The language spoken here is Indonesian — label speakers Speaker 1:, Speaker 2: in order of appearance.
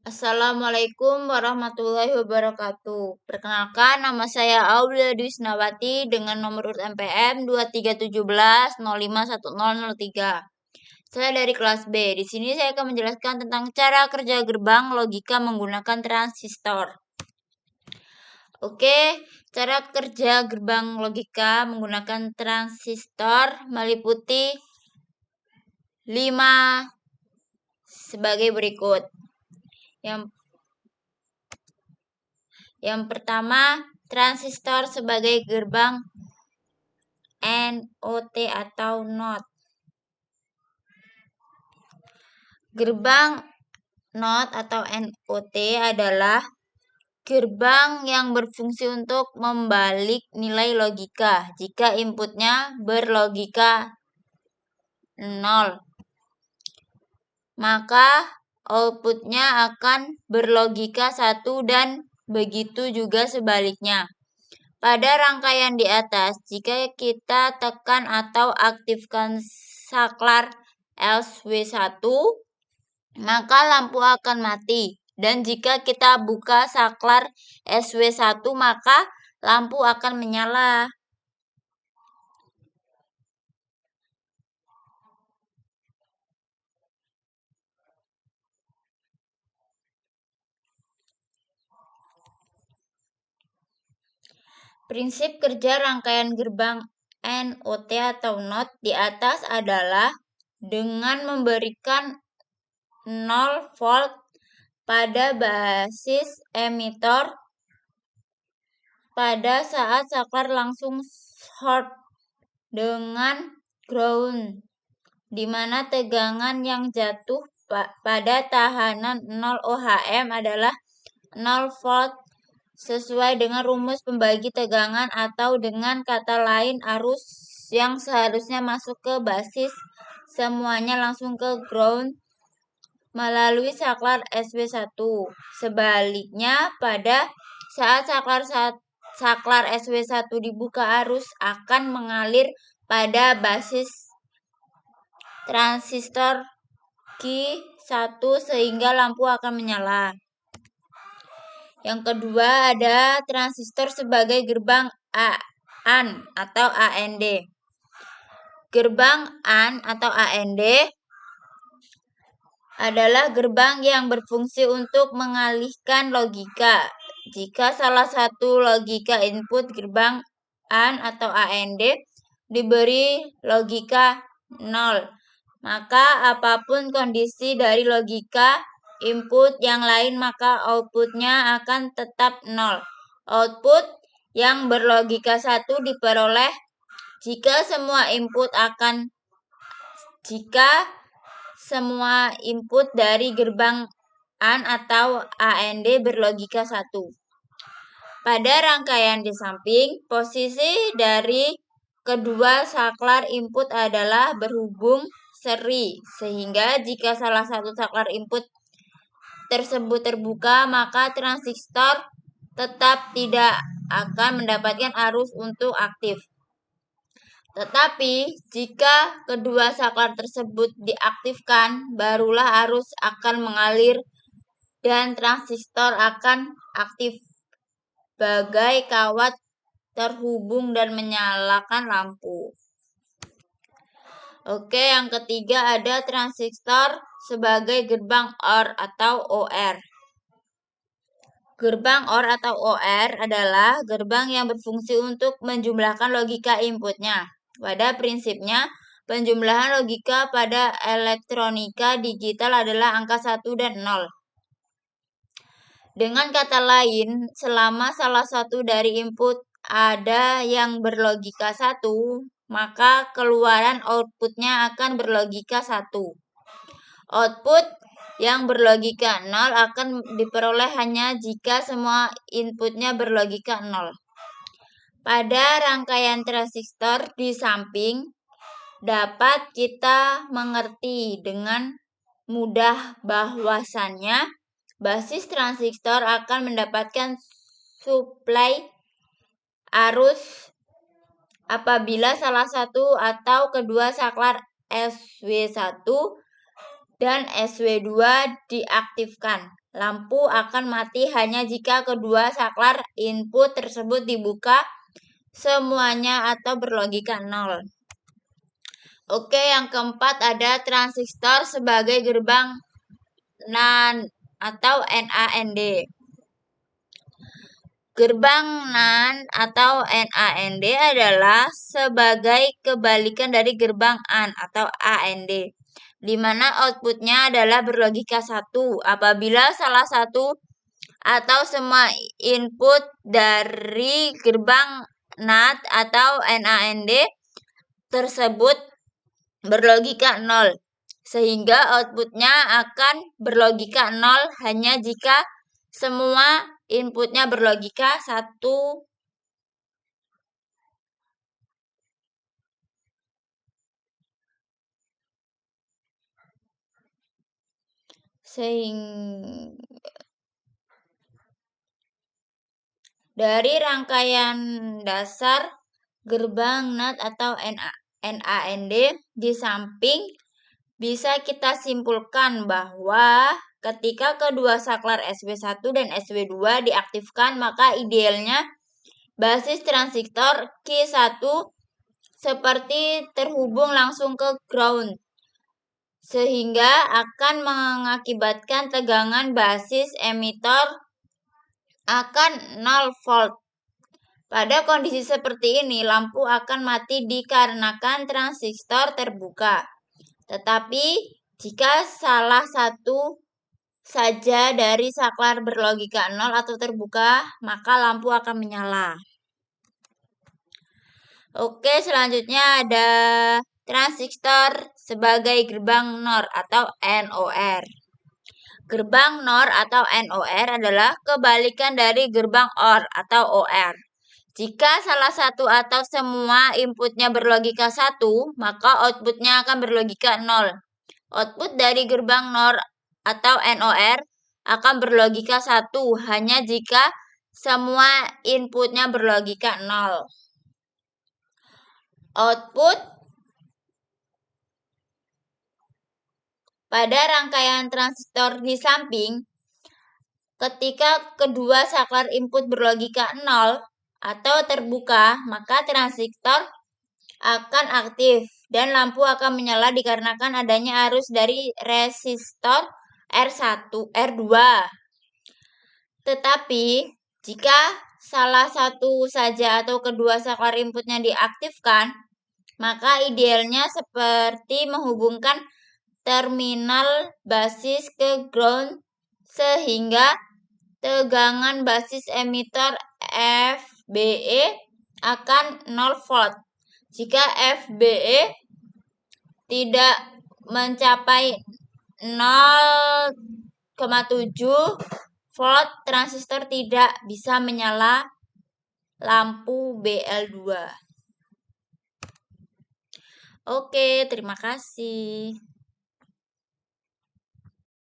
Speaker 1: Assalamualaikum warahmatullahi wabarakatuh. Perkenalkan, nama saya Aulia Dwisnawati dengan nomor urut MPM 2317051003. Saya dari kelas B. Di sini saya akan menjelaskan tentang cara kerja gerbang logika menggunakan transistor. Oke, cara kerja gerbang logika menggunakan transistor meliputi 5 sebagai berikut. Yang pertama, transistor sebagai gerbang NOT atau NOT. Gerbang NOT atau NOT adalah gerbang yang berfungsi untuk membalik nilai logika jika inputnya berlogika 0. Maka outputnya akan berlogika 1 dan begitu juga sebaliknya. Pada rangkaian di atas, jika kita tekan atau aktifkan saklar SW1, maka lampu akan mati. Dan jika kita buka saklar SW1, maka lampu akan menyala. Prinsip kerja rangkaian gerbang NOT atau NOT di atas adalah dengan memberikan 0 volt pada basis emitor pada saat saklar langsung short dengan ground, di mana tegangan yang jatuh pada tahanan 0 ohm adalah 0 volt sesuai dengan rumus pembagi tegangan, atau dengan kata lain arus yang seharusnya masuk ke basis semuanya langsung ke ground melalui saklar SW1. Sebaliknya, pada saat saklar SW1 dibuka, arus akan mengalir pada basis transistor Q1 sehingga lampu akan menyala. Yang kedua, ada transistor sebagai gerbang AND atau AND. Gerbang AND atau AND adalah gerbang yang berfungsi untuk mengalihkan logika. Jika salah satu logika input gerbang AND atau AND diberi logika 0, maka apapun kondisi dari logika input yang lain, maka outputnya akan tetap 0. Output yang berlogika 1 diperoleh jika semua input dari gerbang AND atau AND berlogika 1. Pada rangkaian di samping, posisi dari kedua saklar input adalah berhubung seri, sehingga jika salah satu saklar input tersebut terbuka, maka transistor tetap tidak akan mendapatkan arus untuk aktif. Tetapi jika kedua saklar tersebut diaktifkan, barulah arus akan mengalir dan transistor akan aktif bagai kawat terhubung dan menyalakan lampu. Oke, yang ketiga ada transistor sebagai gerbang OR atau OR. Gerbang OR atau OR adalah gerbang yang berfungsi untuk menjumlahkan logika inputnya. Pada prinsipnya, penjumlahan logika pada elektronika digital adalah angka 1 dan 0. Dengan kata lain, selama salah satu dari input ada yang berlogika 1, maka keluaran outputnya akan berlogika 1. Output yang berlogika 0 akan diperoleh hanya jika semua inputnya berlogika 0. Pada rangkaian transistor di samping, dapat kita mengerti dengan mudah bahwasannya basis transistor akan mendapatkan suplai arus apabila salah satu atau kedua saklar SW1 dan SW2 diaktifkan. lampu akan mati hanya jika kedua saklar input tersebut dibuka semuanya atau berlogika 0. Oke, yang keempat ada transistor sebagai gerbang NAND atau NAND. Gerbang NAND atau NAND adalah sebagai kebalikan dari gerbang AND atau AND, di mana outputnya adalah berlogika 1 apabila salah satu atau semua input dari gerbang NAND atau NAND tersebut berlogika 0, sehingga outputnya akan berlogika 0 hanya jika semua inputnya berlogika 1. Dari rangkaian dasar gerbang NAND atau NAND di samping bisa kita simpulkan bahwa ketika kedua saklar SW1 dan SW2 diaktifkan, maka idealnya basis transistor Q1 seperti terhubung langsung ke ground, sehingga akan mengakibatkan tegangan basis emitter akan 0 volt. Pada kondisi seperti ini, lampu akan mati dikarenakan transistor terbuka. Tetapi jika salah satu saja dari saklar berlogika 0 atau terbuka, maka lampu akan menyala. Oke, selanjutnya ada transistor sebagai gerbang NOR atau NOR. Gerbang NOR atau NOR adalah kebalikan dari gerbang OR atau OR. Jika salah satu atau semua inputnya berlogika 1, maka outputnya akan berlogika 0. Output dari gerbang NOR atau NOR akan berlogika 1 hanya jika semua inputnya berlogika 0. Output pada rangkaian transistor di samping, ketika kedua saklar input berlogika 0 atau terbuka, maka transistor akan aktif dan lampu akan menyala dikarenakan adanya arus dari resistor R2. Tetapi jika salah satu saja atau kedua saklar inputnya diaktifkan, maka idealnya seperti menghubungkan terminal basis ke ground sehingga tegangan basis emitter FBE akan 0 volt. Jika FBE tidak mencapai 0,7 volt, transistor tidak bisa menyala lampu BL2. Oke, terima kasih.